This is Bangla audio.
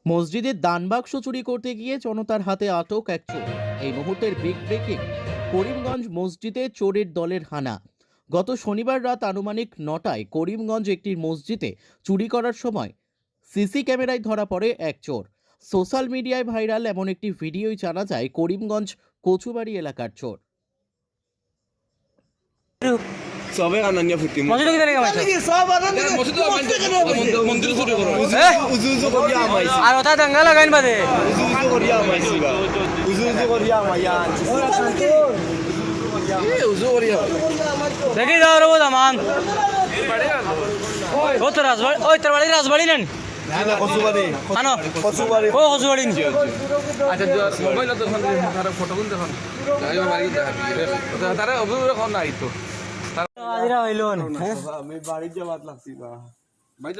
মসজিদের দান বাক্স চুরি করতে গিয়ে জনতার হাতে আটক এক চোর। এই মুহূর্তের বিগ ব্রেকিং, করিমগঞ্জ মসজিদে চোরের দলের হানা। গত শনিবার রাত আনুমানিক 9টায় করিমগঞ্জ একটি মসজিদে চুরি করার সময় সিসি ক্যামেরায় ধরা পড়ে এক চোর। সোশ্যাল মিডিয়ায় ভাইরাল এমন একটি ভিডিওই জানা যায় করিমগঞ্জ কচুবাড়ি এলাকার চোর। সবে আনানিয়া ফুটি মসজিদ কি জায়গা আছে মন্দির চুরি করো উজু করিয়া আমাইছি আর ওটা দাঙ্গা লাগাইন বাদে উজু করিয়া আমাইছি বা উজু করিয়া আমাইয়া উজু করিয়া দেখি যাও রে দামান ও তো রাজবাড়ি ওই তোর বাড়ি রাজবাড়ি নেন না কচুবাড়ি আনো কচুবাড়ি ও কচুবাড়ি নি আচ্ছা মোবাইল তো তারা ফটো কোন দেখুন যাই মারি দেখা তারা অভিযোগ এখন নাই তো আজিরা হইলো আমি বাড়ি যাওয়াত লাগছি বা ভাই